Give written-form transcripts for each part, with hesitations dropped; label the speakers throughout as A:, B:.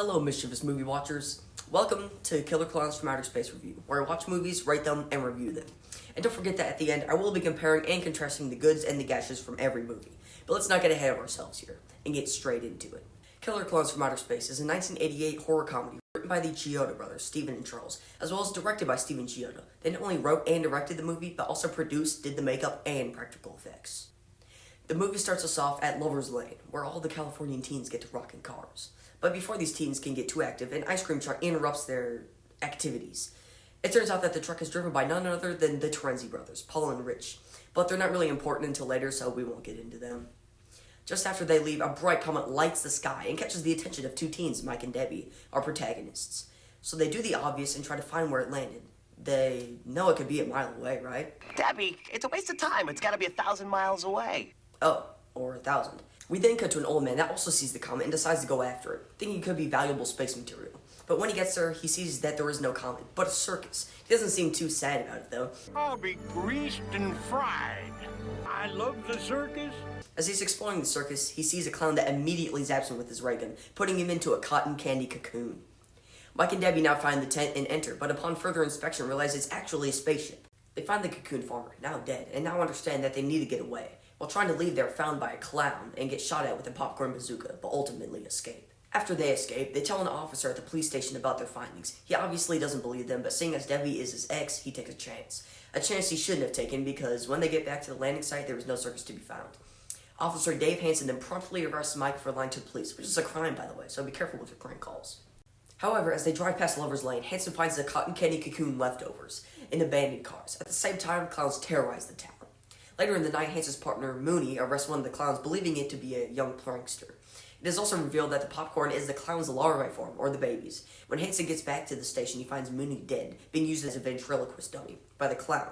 A: Hello, mischievous movie watchers. Welcome to Killer Klowns from Outer Space Review, where I watch movies, rate them, and review them. And don't forget that at the end, I will be comparing and contrasting the goods and the gashes from every movie. But let's not get ahead of ourselves here, and get straight into it. Killer Klowns from Outer Space is a 1988 horror comedy written by the Chiodo brothers, Steven and Charles, as well as directed by Steven Chiodo. They not only wrote and directed the movie, but also produced, did the makeup, and practical effects. The movie starts us off at Lover's Lane, where all the Californian teens get to rock in cars. But before these teens can get too active, an ice cream truck interrupts their activities. It turns out that the truck is driven by none other than the Terenzi brothers, Paul and Rich. But they're not really important until later, so we won't get into them. Just after they leave, a bright comet lights the sky and catches the attention of two teens, Mike and Debbie, our protagonists. So they do the obvious and try to find where it landed. They know it could be a mile away, right?
B: Debbie, it's a waste of time. It's got to be 1,000 miles away.
A: Oh, or 1,000. We then cut to an old man that also sees the comet and decides to go after it, thinking it could be valuable space material. But when he gets there, he sees that there is no comet, but a circus. He doesn't seem too sad about it, though.
C: I'll be greased and fried. I love the circus.
A: As he's exploring the circus, he sees a clown that immediately zaps him with his ray gun, putting him into a cotton candy cocoon. Mike and Debbie now find the tent and enter, but upon further inspection realize it's actually a spaceship. They find the cocoon farmer, now dead, and now understand that they need to get away. While trying to leave, they're found by a clown and get shot at with a popcorn bazooka, but ultimately escape. After they escape, they tell an officer at the police station about their findings. He obviously doesn't believe them, but seeing as Debbie is his ex, he takes a chance. A chance he shouldn't have taken because when they get back to the landing site, there was no circus to be found. Officer Dave Hansen then promptly arrests Mike for lying to the police, which is a crime, by the way, so be careful with your prank calls. However, as they drive past Lover's Lane, Hansen finds the cotton candy cocoon leftovers in abandoned cars. At the same time, clowns terrorize the town. Later in the night, Hansen's partner, Mooney, arrests one of the clowns, believing it to be a young prankster. It is also revealed that the popcorn is the clown's larvae form, or the babies. When Hansen gets back to the station, he finds Mooney dead, being used as a ventriloquist dummy by the clown.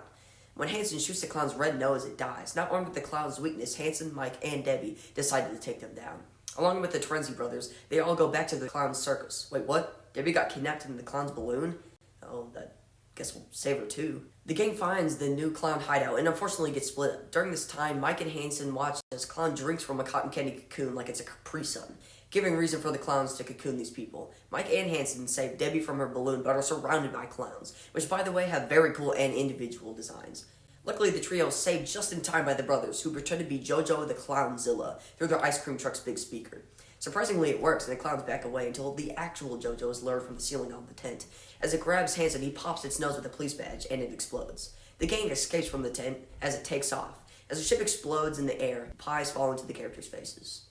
A: When Hansen shoots the clown's red nose, it dies. Not armed with the clown's weakness, Hansen, Mike, and Debbie decided to take them down. Along with the Terenzi brothers, they all go back to the clown's circus. Wait, what? Debbie got kidnapped in the clown's balloon? Oh, that guess we'll save her too. The gang finds the new clown hideout and unfortunately gets split up. During this time, Mike and Hansen watch as clown drinks from a cotton candy cocoon like it's a Capri Sun, giving reason for the clowns to cocoon these people. Mike and Hansen save Debbie from her balloon but are surrounded by clowns, which by the way have very cool and individual designs. Luckily, the trio is saved just in time by the brothers, who pretend to be JoJo the Clownzilla through their ice cream truck's big speaker. Surprisingly, it works, and the clowns back away until the actual JoJo is lured from the ceiling of the tent. As it grabs Hansen, he pops its nose with a police badge, and it explodes. The gang escapes from the tent as it takes off. As the ship explodes in the air, pies fall into the characters' faces.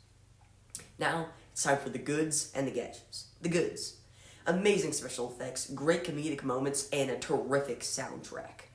A: Now, it's time for the goods and the gashes. The goods. Amazing special effects, great comedic moments, and a terrific soundtrack.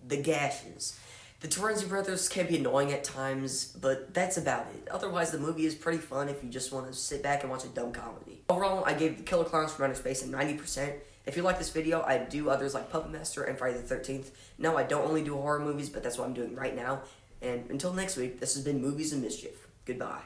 A: The gashes. The Terenzi brothers can be annoying at times, but that's about it. Otherwise, the movie is pretty fun if you just want to sit back and watch a dumb comedy. Overall, I gave the Killer Klowns from Outer Space a 90%. If you like this video, I do others like Puppet Master and Friday the 13th. No, I don't only do horror movies, but that's what I'm doing right now. And until next week, this has been Movies and Mischief. Goodbye.